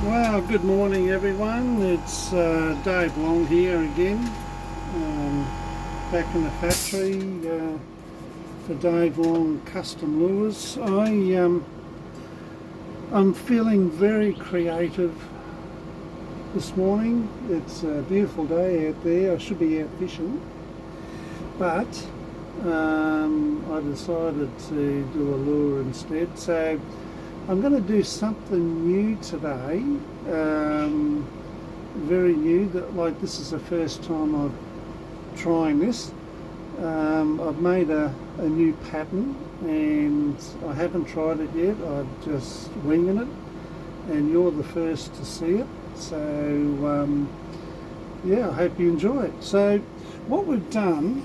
Well, good morning everyone. It's Dave Long here again, back in the factory for Dave Long Custom Lures. I'm feeling very creative this morning. It's a beautiful day out there. I should be out fishing, but I decided to do a lure instead. So I'm going to do something new today, very new. Like this is the first time I'm trying this. I've made a new pattern and I haven't tried it yet. I'm just winging it, and you're the first to see it. So yeah, I hope you enjoy it. So what we've done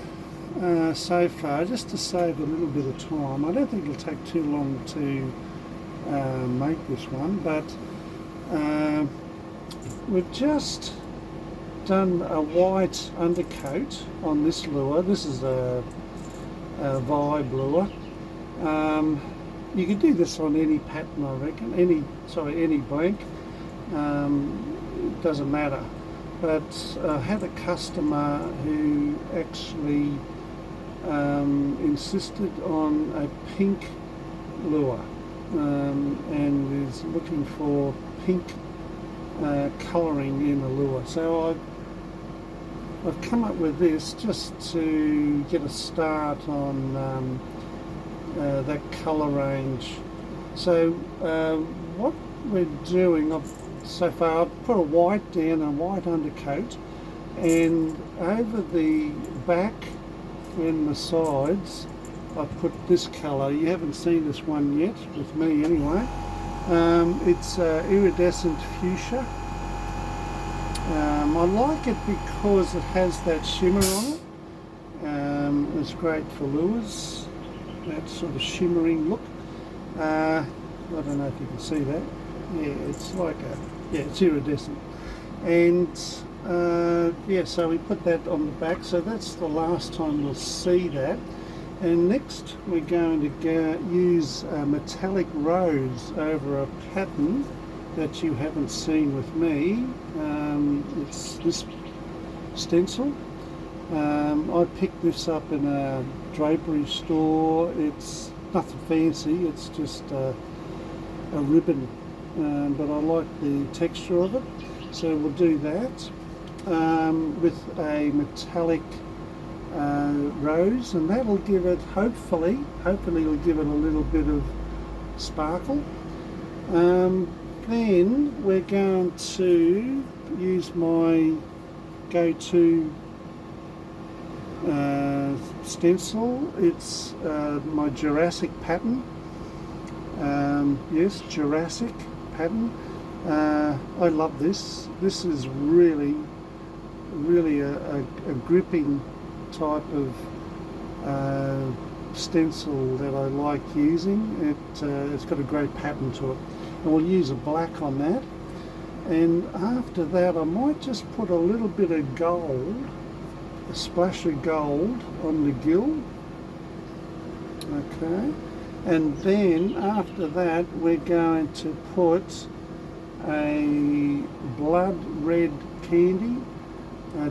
so far, just to save a little bit of time, I don't think it'll take too long to make this one, but we've just done a white undercoat on this lure. This is a Vibe lure. You can do this on any pattern, I reckon, any blank. It doesn't matter. But I had a customer who actually insisted on a pink lure. And is looking for pink colouring in the lure. So I've come up with this just to get a start on that colour range. So what we're doing, so far I've put a white down, a white undercoat, and over the back and the sides I've put this colour. You haven't seen this one yet, with me anyway. It's iridescent fuchsia. I like it because it has that shimmer on it. It's great for lures, that sort of shimmering look. I don't know if you can see that. Yeah, it's like it's iridescent. And yeah, so we put that on the back. So that's the last time we'll see that. And next we're going to use a metallic rose over a pattern that you haven't seen with me. It's this stencil. I picked this up in a drapery store. It's nothing fancy, it's just a ribbon, but I like the texture of it. So we'll do that with a metallic rose, and that'll give it, hopefully it'll give it a little bit of sparkle. Then we're going to use my go-to stencil. It's my Jurassic pattern. Yes, Jurassic pattern. I love this. This is really a gripping type of stencil that I like using. It's got a great pattern to it, and we'll use a black on that. And after that I might just put a little bit of gold, a splash of gold on the gill. Okay, and then after that we're going to put a blood red candy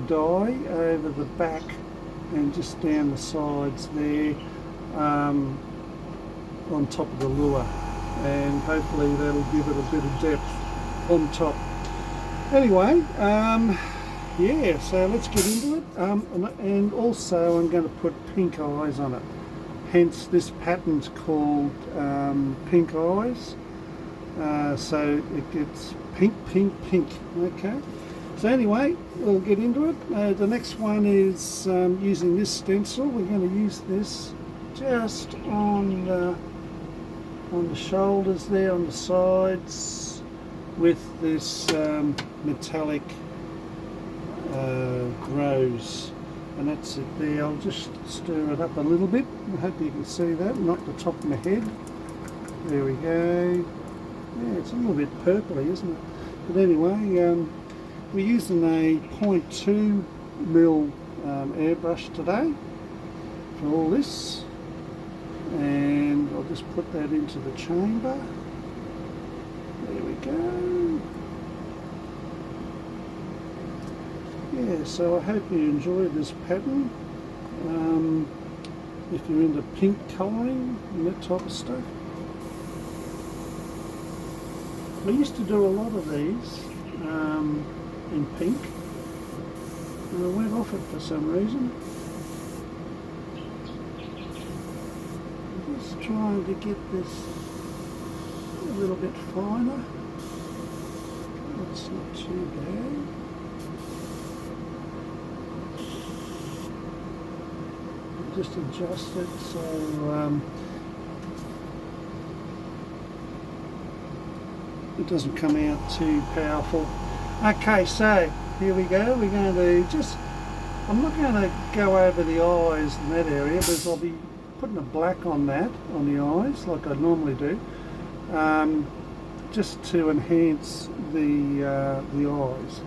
dye over the back and just down the sides there, on top of the lure, and hopefully that'll give it a bit of depth on top. Anyway, yeah, so let's get into it. And also I'm going to put pink eyes on it, hence this pattern's called Pink Eyes. So it gets pink, pink, pink. Okay, so anyway, we'll get into it. The next one is using this stencil. We're going to use this just on the shoulders there, on the sides, with this metallic rose, and that's it there. I'll just stir it up a little bit. I hope you can see that, not the top of my head. There we go. Yeah, it's a little bit purpley, isn't it? But anyway, we're using a 0.2 mil airbrush today for all this, and I'll just put that into the chamber. There we go. Yeah, so I hope you enjoyed this pattern. If you're into pink colouring and that type of stuff. I used to do a lot of these in pink, and I went off it for some reason. I'm just trying to get this a little bit finer. That's not too bad. Just adjust it so it doesn't come out too powerful. Okay, so here we go. We're going to just, I'm not going to go over the eyes in that area because I'll be putting a black on that, on the eyes, like I normally do, just to enhance the eyes.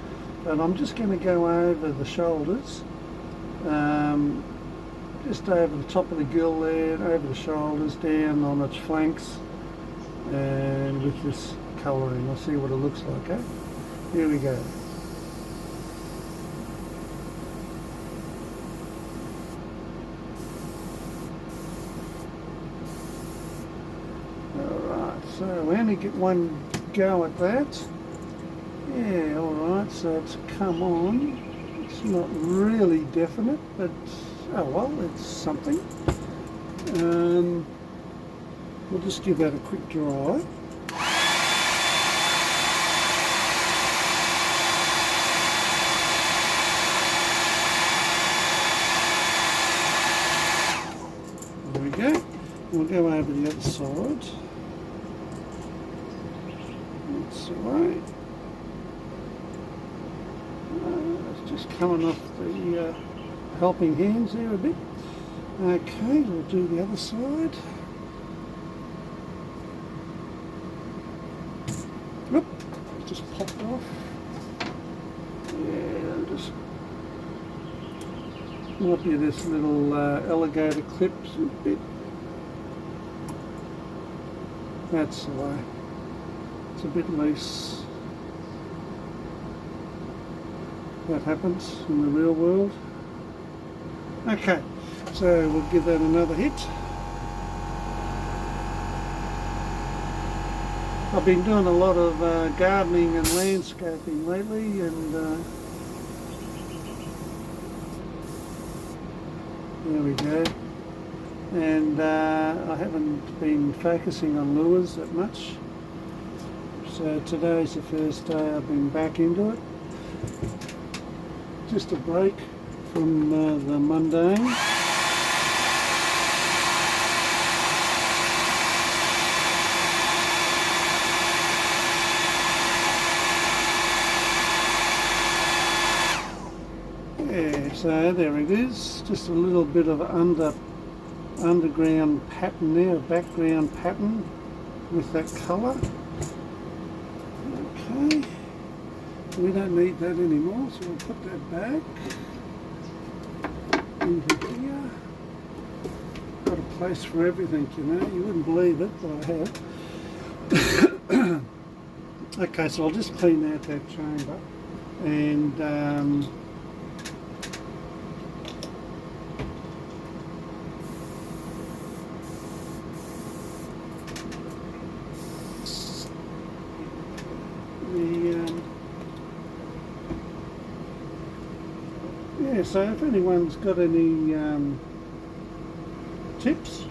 And I'm just going to go over the shoulders, just over the top of the gill there, over the shoulders, down on its flanks, and with this colouring. I'll see what it looks like, eh? Here we go. Alright, so we only get one go at that. Yeah, alright, so it's come on. It's not really definite, but oh well, it's something. We'll just give that a quick dry. There we go. We'll go over the other side. That's the way. It's just coming off the helping hands there a bit. Okay, we'll do the other side. Oop, just popped off. Yeah, just might be this little alligator clips a bit. That's the way. It's a bit loose. That happens in the real world. Okay, so we'll give that another hit. I've been doing a lot of gardening and landscaping lately, and there we go. And I haven't been focusing on lures that much. So today's the first day I've been back into it. Just a break from the mundane. Yeah, so there it is. Just a little bit of underground pattern there, a background pattern with that colour. Okay. We don't need that anymore, so we'll put that back into here. Got a place for everything, you know. You wouldn't believe it, but I have. Okay, so I'll just clean out that chamber, and yeah, so if anyone's got any tips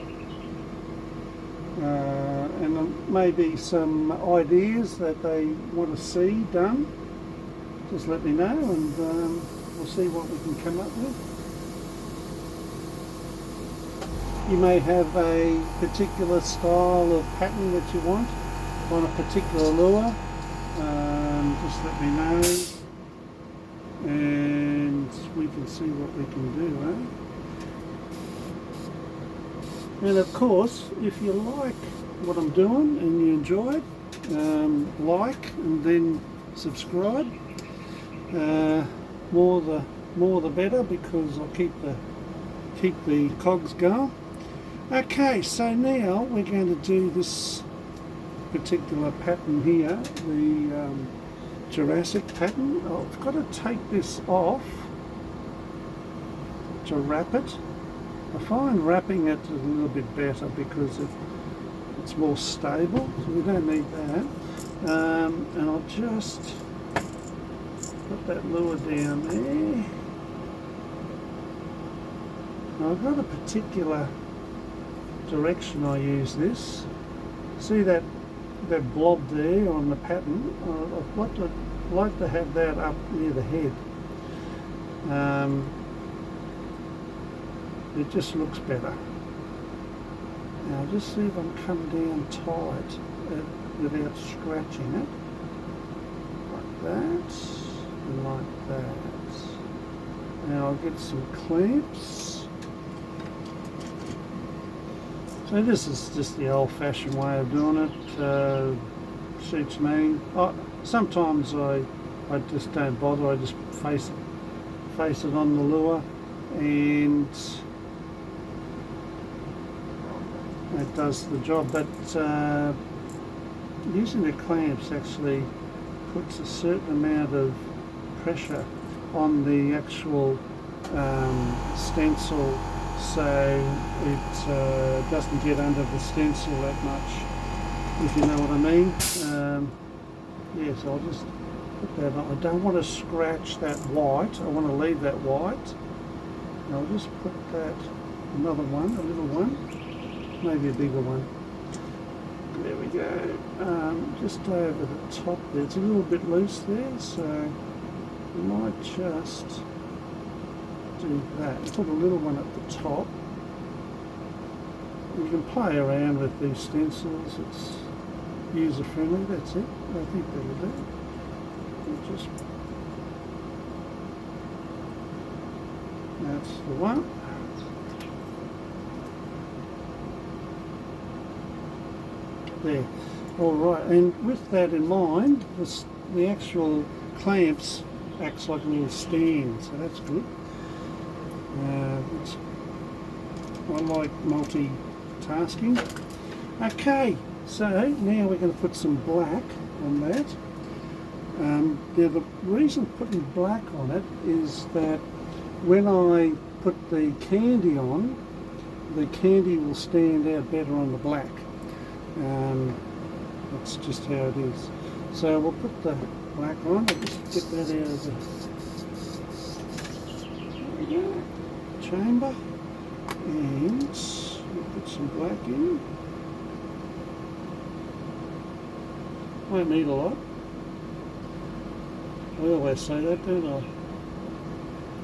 and maybe some ideas that they want to see done, just let me know, and we'll see what we can come up with. You may have a particular style of pattern that you want on a particular lure. Just let me know, and we can see what we can do, eh? And of course, if you like what I'm doing and you enjoy it, like and then subscribe. More the better, because I'll keep the cogs going. Okay, so now we're going to do this particular pattern here, the Jurassic pattern. I've got to take this off to wrap it. I find wrapping it is a little bit better because it's more stable, so we don't need that. And I'll just put that lure down there. Now I've got a particular direction I use this. See that blob there on the pattern? I'd like to have that up near the head. It just looks better. Now just see if I can come down tight without scratching it. Like that, and like that. Now I'll get some clamps. So this is just the old-fashioned way of doing it. Suits me. Sometimes I just don't bother. I just face it on the lure, and that does the job. But using the clamps actually puts a certain amount of pressure on the actual stencil, so it doesn't get under the stencil that much, if you know what I mean. Yes, I'll just put that on. I don't want to scratch that white. I want to leave that white. I'll just put that, another one, a little one, maybe a bigger one. There we go. Just over the top there. It's a little bit loose there, so I might just do that. Put a little one at the top. You can play around with these stencils. It's user friendly. That's it. I think that'll do. We'll just, that's the one. There. All right, and with that in mind, the actual clamps acts like a little stand, so that's good. I like multitasking. Okay, so now we're going to put some black on that. Now the reason putting black on it is that when I put the candy on, the candy will stand out better on the black. That's just how it is. So we'll put the black on. I'll just get that out of the chamber, and we'll put some black in. Won't need a lot. I always say that, don't I?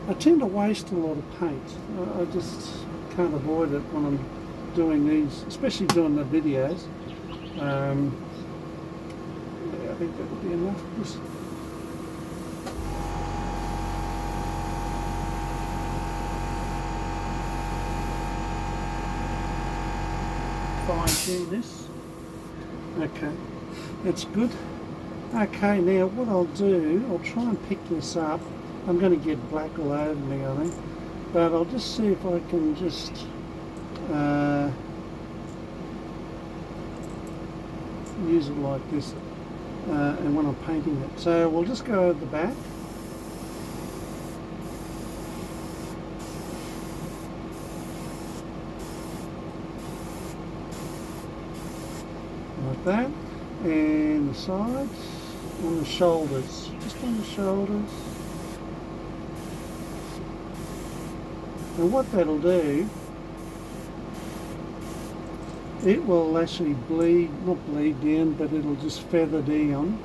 I tend to waste a lot of paint. I just can't avoid it when I'm doing these, especially doing the videos. Yeah, I think that would be enough. Just fine-tune this. Okay, that's good. Okay, now what I'll do, I'll try and pick this up. I'm going to get black all over me, I think, but I'll just see if I can just use it like this, and when I'm painting it. So we'll just go over the back. Like that. And the sides, on the shoulders, just on the shoulders. And what that'll do, it will actually not bleed down, but it'll just feather down,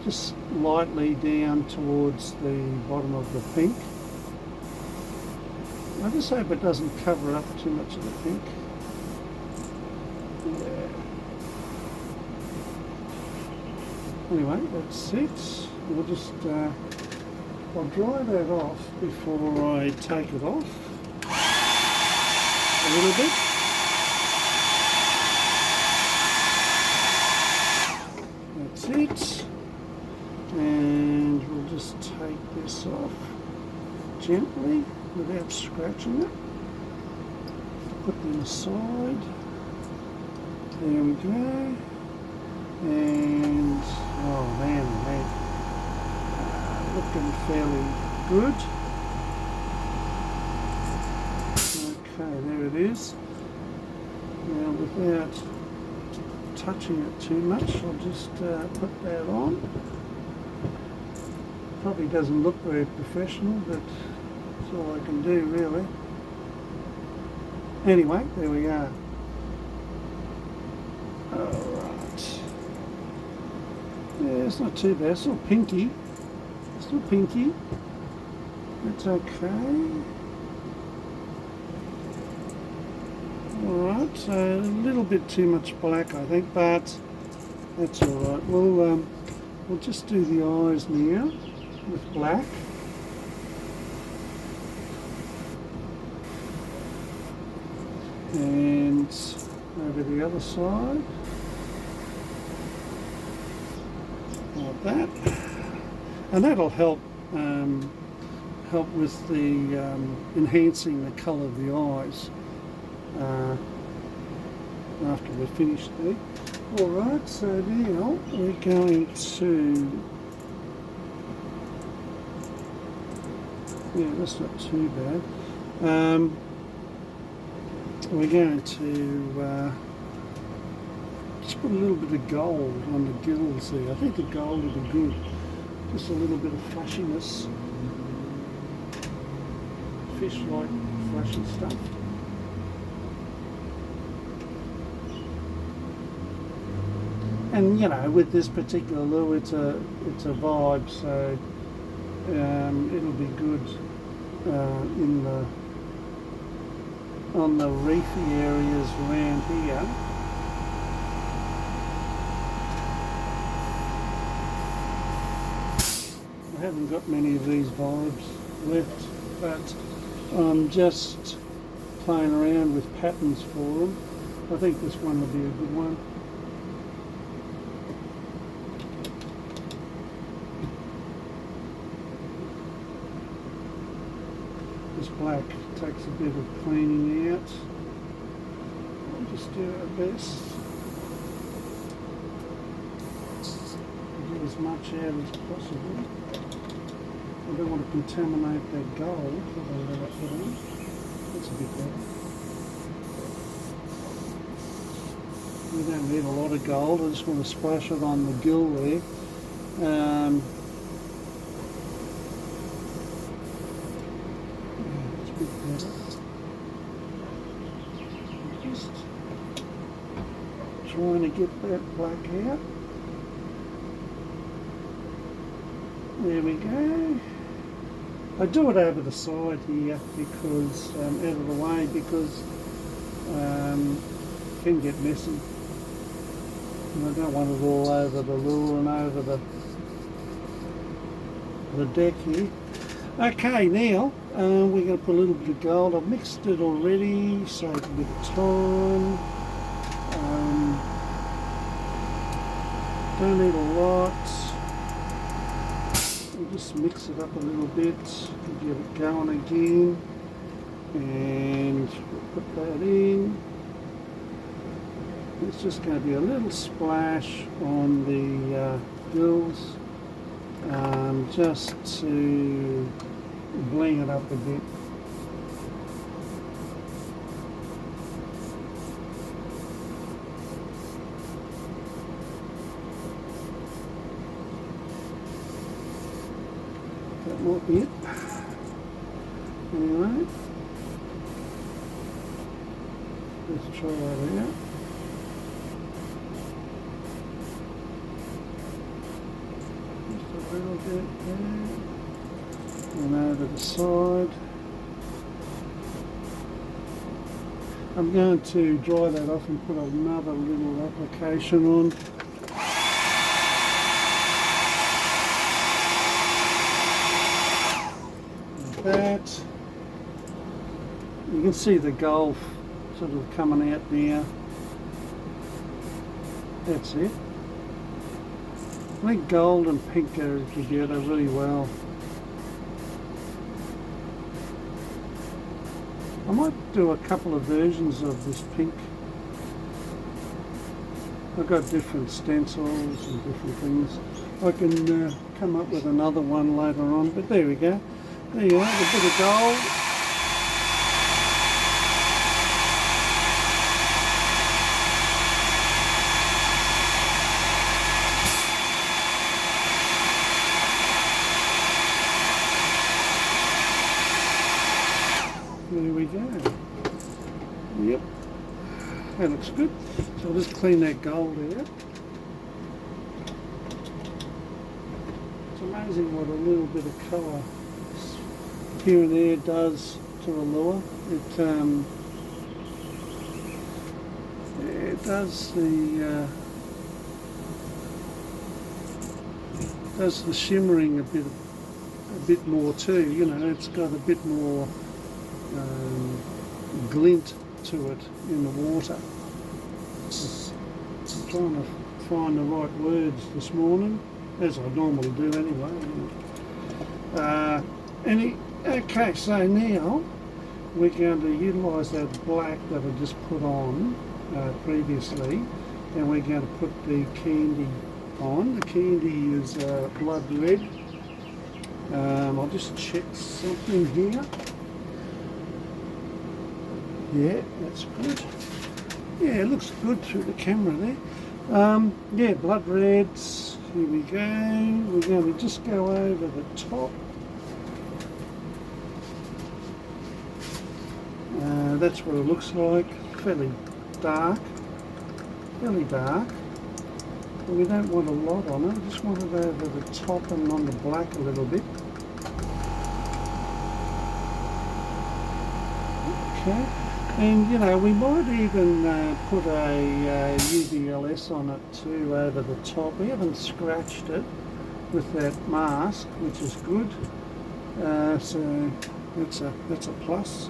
just lightly down towards the bottom of the pink. I just hope it doesn't cover up too much of the pink. Yeah. Anyway, that's it. We'll just, I'll dry that off before I take it off a little bit. That's it. And we'll just take this off gently without scratching it. Put them aside. There we go. And oh man, looking fairly good. Okay, there it is. Now without touching it too much, I'll just put that on. Probably doesn't look very professional, but that's all I can do really. Anyway, there we are. Alright. Yeah, it's not too bad. It's still pinky. Still pinky. That's okay. Alright, so a little bit too much black I think, but that's alright. We'll just do the eyes now with black. And over the other side. Like that. And that'll help with the enhancing the colour of the eyes after we're finished there. Alright, so now we're going to, yeah, that's not too bad. We're going to just put a little bit of gold on the gills there. I think the gold will be good. Just a little bit of flashiness. Fish like flashy stuff. And you know, with this particular lure, it's a vibe, so it'll be good on the reefy areas around here. I haven't got many of these vibes left, but I'm just playing around with patterns for them. I think this one will be a good one. This black takes a bit of cleaning out. I'll just do our best to get as much out as possible. I don't want to contaminate that gold that I put on. That's a bit better. We don't need a lot of gold, I just want to splash it on the gill there. Just trying to get that black out. There we go. I do it over the side here because out of the way, because it can get messy. And I don't want it all over the lure and over the deck here. Okay, now we're going to put a little bit of gold. I've mixed it already, saved a bit of time. Don't need a lot. We'll just mix it up a little bit, get it going again, and we'll put that in. It's just going to be a little splash on the gills, just to bling it up a bit. That might be it. Anyway, let's try that out. Just a little bit there. And over the side. I'm going to dry that off and put another little application on. Like that. You can see the gold sort of coming out now. That's it. I think gold and pink go together really well. I might do a couple of versions of this pink. I've got different stencils and different things. I can come up with another one later on, but there we go. There you are, the bit of gold. There we go. Yep, that looks good. So I'll just clean that gold out. It's amazing what a little bit of colour here and there does to a lure. It does the shimmering a bit more too. You know, it's got a bit more glint to it in the water. I'm trying to find the right words this morning, as I normally do anyway. Okay, so now we're going to utilise that black that I just put on previously, and we're going to put the candy on. The candy is blood red. I'll just check something here. Yeah, that's good. Yeah, it looks good through the camera there. Yeah, blood reds. Here we go. We're going to just go over the top. That's what it looks like. Fairly dark. But we don't want a lot on it. We just want it over the top and on the black a little bit. Okay. And you know, we might even put a UVLS on it too over the top. We haven't scratched it with that mask, which is good. So that's a plus.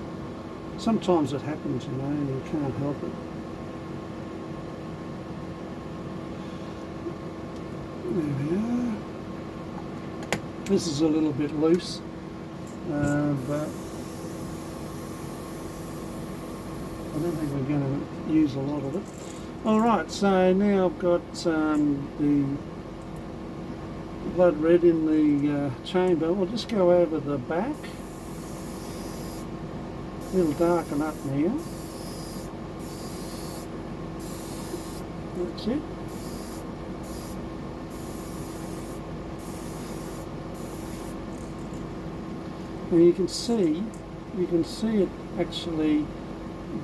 Sometimes it happens, you know, and you can't help it. There we are. This is a little bit loose, but I don't think we're going to use a lot of it. Alright, so now I've got the blood red in the chamber. We'll just go over the back. It'll darken up now. That's it. And you can see it actually.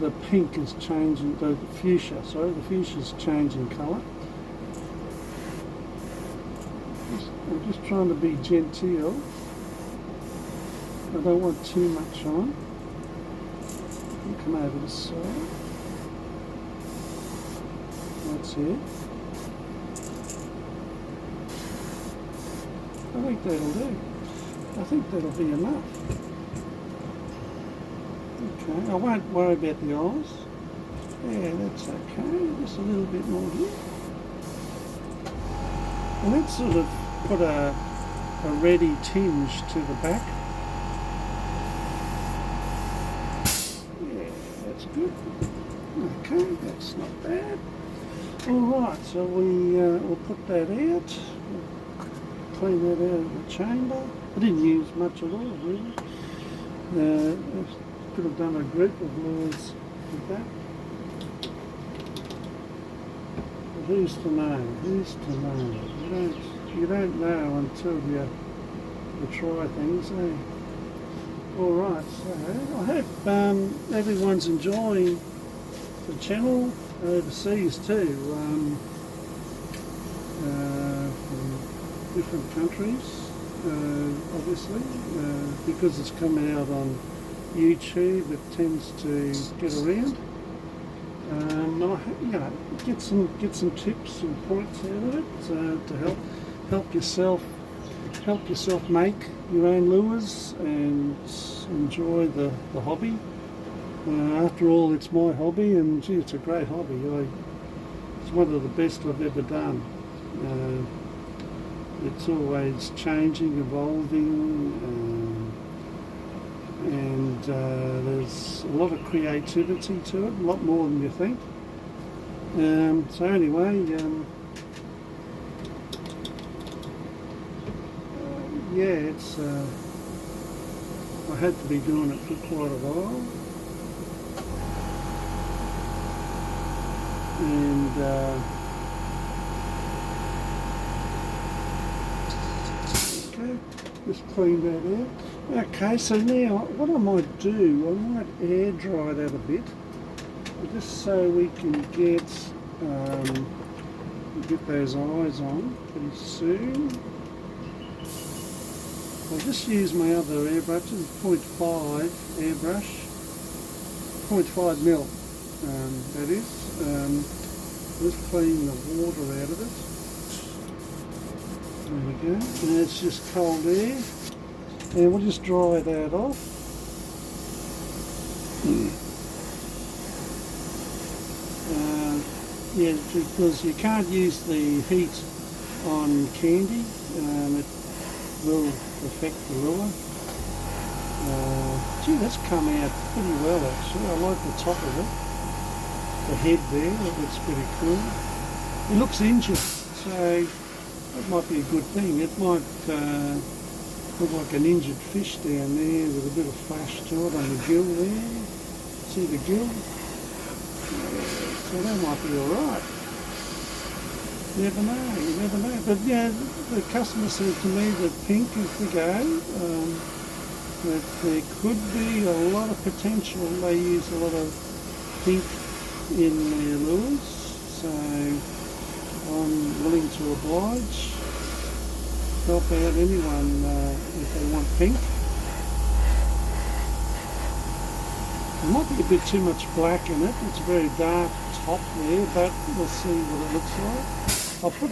The pink is changing, the fuchsia is changing colour. I'm just trying to be genteel. I don't want too much on. I'll come over this side. That's it. I think that'll do. I think that'll be enough. Okay, I won't worry about the eyes. Yeah, that's okay. Just a little bit more here. And let's sort of put a reddy tinge to the back. Yeah, that's good. Okay, that's not bad. Alright, so we'll put that out. We'll clean that out of the chamber. I didn't use much at all, really. Could have done a group of lures with that. But who's to know? Who's to know? You don't know until you try things, eh? Alright, so I hope everyone's enjoying the channel overseas too, from different countries, obviously, because it's coming out on YouTube, it tends to get around. Get some tips and points out of it to help yourself make your own lures and enjoy the hobby. After all, it's my hobby, and gee, it's a great hobby. It's one of the best I've ever done. It's always changing, evolving, and there's a lot of creativity to it, a lot more than you think. So anyway, yeah, it's I had to be doing it for quite a while, and okay, just clean that out. Okay, so now what I might do, I might air dry that a bit, just so we can get those eyes on pretty soon. I'll just use my other airbrushes, 0.5 airbrush, 0.5 mil, that is. Just clean the water out of it. There we go. And it's just cold air. And we'll just dry that off. Yeah, because you can't use the heat on candy. It will affect the lure. Gee, that's come out pretty well actually. I like the top of it. The head there, that looks pretty cool. It looks injured, so that might be a good thing. It might look like an injured fish down there with a bit of flash to it on the gill there. See the gill? So that might be alright. You never know. But yeah, the customer said to me that pink is the go. That there could be a lot of potential. They use a lot of pink in their lures, so I'm willing to oblige, help out anyone if they want pink. There might be a bit too much black in it. It's a very dark top there, but we'll see what it looks like. I'll put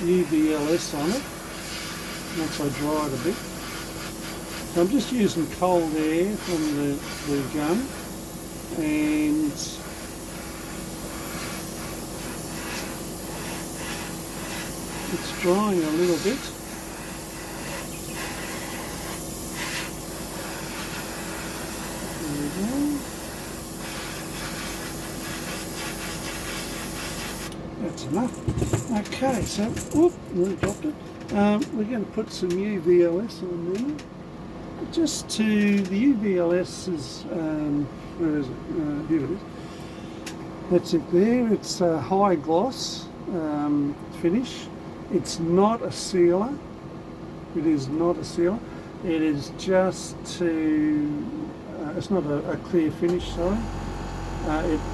UVLS on it once I dry it a bit. So I'm just using cold air from the gun, and it's drying a little bit. There we go. That's enough. Okay, so, whoop, we dropped it. We're going to put some UVLS on there. Just to, the UVLS is, where is it? Here it is. That's it there. It's a high gloss finish. It's not a sealer. It is not a sealer. It is just to, it's not a clear finish, sorry.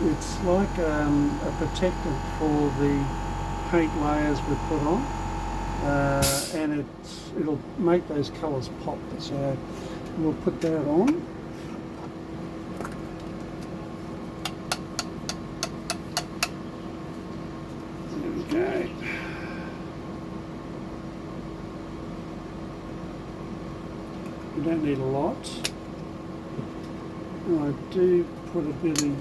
It's like a protectant for the paint layers we put on, and it'll make those colours pop. So we'll put that on. There we go. You don't need a lot. I do put a bit of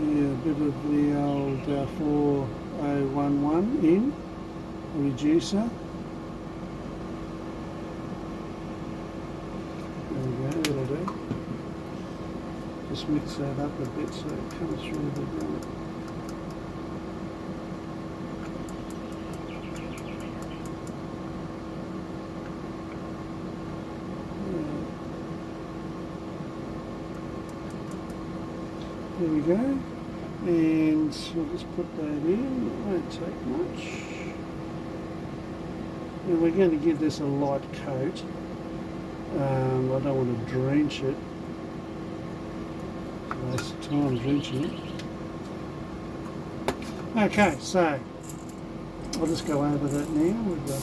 a bit of the old 4011 in, a reducer. There we go, that'll do. Just mix that up a bit so it comes through the gun. There we go, and we'll just put that in. It won't take much. And we're going to give this a light coat. I don't want to drench it. Waste of time drenching it. Okay, so I'll just go over that now with the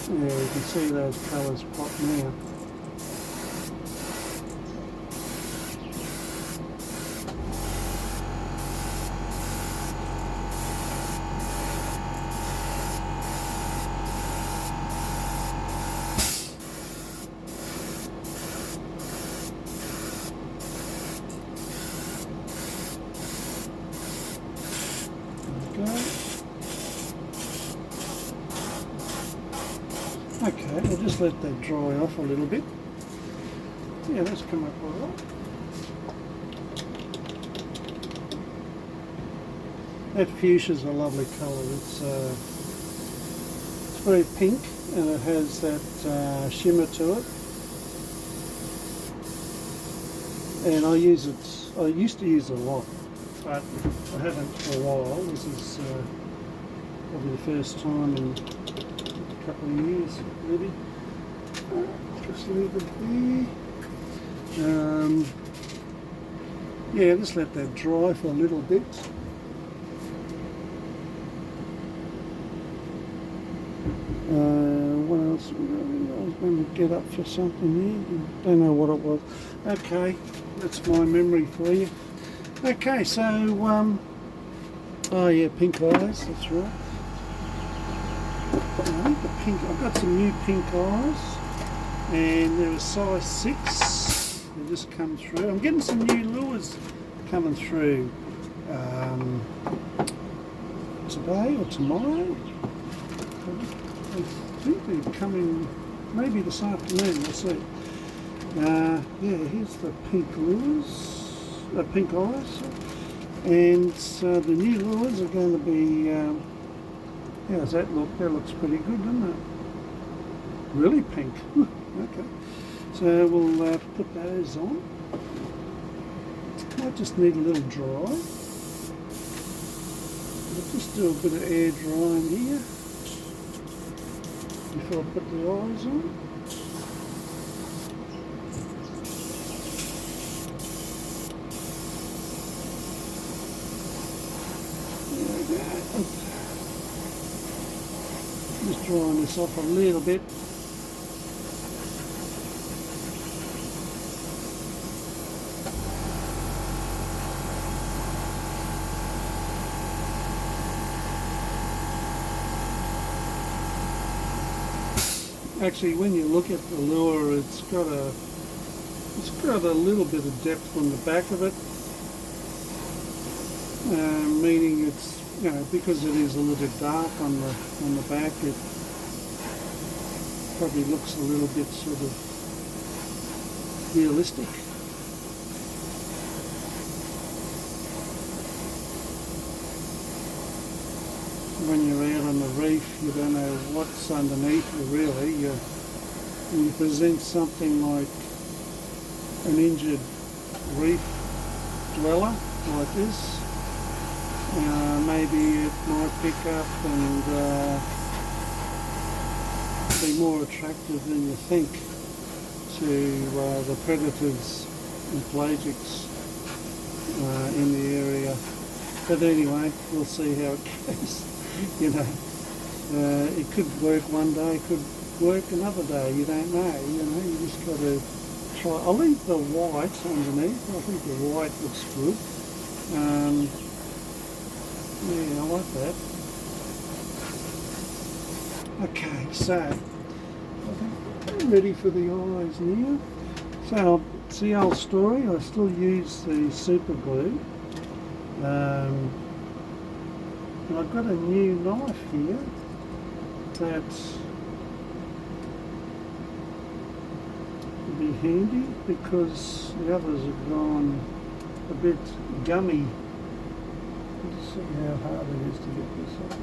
yeah, you can see those colours pop now. There we go. Okay, I'll just let that dry off a little bit. Yeah, that's come up all right. That fuchsia's a lovely colour. It's very pink and it has that shimmer to it. And I use it. I used to use it a lot, but I haven't for a while. This is probably the first time in a couple of years, maybe. Just leave it there. Yeah, just let that dry for a little bit. What else? I was going to get up for something here. Don't know what it was. Okay, that's my memory for you. Okay, so oh yeah, pink eyes. That's right. I think the pink. I've got some new pink eyes, and they're a size 6. They just come through. I'm getting some new lures coming through today or tomorrow. I think they're coming maybe this afternoon. We'll see. Yeah, here's the pink lures, pink eyes, and the new lures are going to be. How does that look? That looks pretty good, doesn't it? Really pink. Okay, so we'll put those on. Might just need a little dry. I'll just do a bit of air drying here before I put the eyes on. There we go. Just drying this off a little bit. Actually, when you look at the lure, it's got a little bit of depth on the back of it, meaning it's, you know, because it is a little bit dark on the back, it probably looks a little bit sort of realistic. When you're out on the reef, you don't know what's underneath you really. When you present something like an injured reef dweller like this, maybe it might pick up and be more attractive than you think to the predators and pelagics in the area. But anyway, we'll see how it goes. You know, it could work one day, could work another day. You don't know. You know, you just got to try. I'll leave the white underneath. I think the white looks good. Yeah, I like that. Okay, so I think I'm ready for the eyes now. So it's the old story. I still use the super glue. And I've got a new knife here that would be handy because the others have gone a bit gummy. Let's see how hard it is to get this off.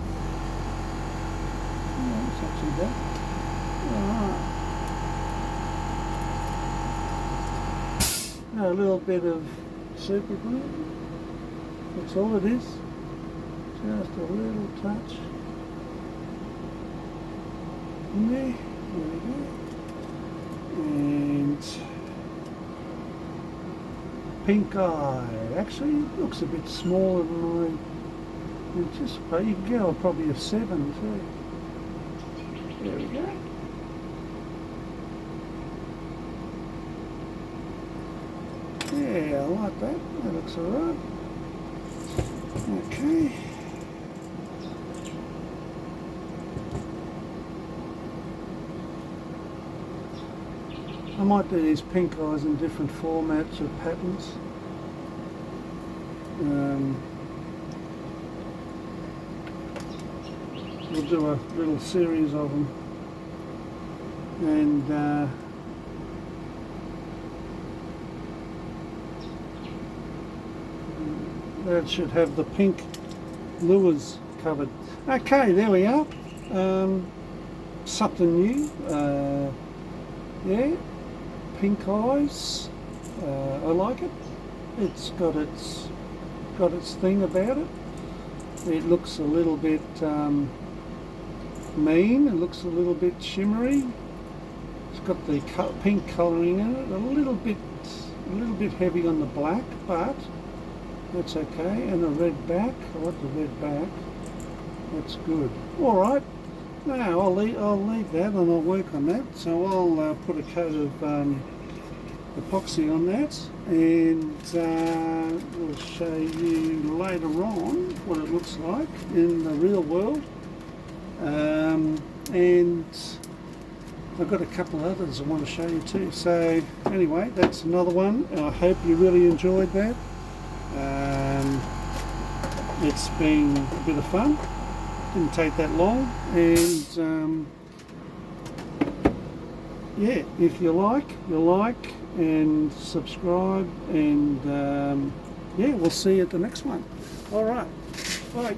Oh, it's not too bad. Alright. A little bit of super glue. That's all it is. Just a little touch in there. There we go. And pink eye. Actually, it looks a bit smaller than I anticipated. You can go probably a 7 too. There we go. Yeah, I like that. That looks alright. Okay. I might do these pink eyes in different formats or patterns. We'll do a little series of them and that should have the pink lures covered. Okay, there we are. Something new. Yeah, pink eyes. I like it. It's got its thing about it. It looks a little bit mean. It looks a little bit shimmery. It's got the pink colouring in it. A little bit heavy on the black, but that's okay. And a red back. I like the red back. That's good. All right. Now I'll leave that and I'll work on that. So I'll put a coat of epoxy on that, and we'll show you later on what it looks like in the real world. And I've got a couple of others I want to show you too. So anyway, that's another one. I hope you really enjoyed that. It's been a bit of fun. Didn't take that long, and yeah, if you like, and subscribe, and yeah, we'll see you at the next one. All right, bye.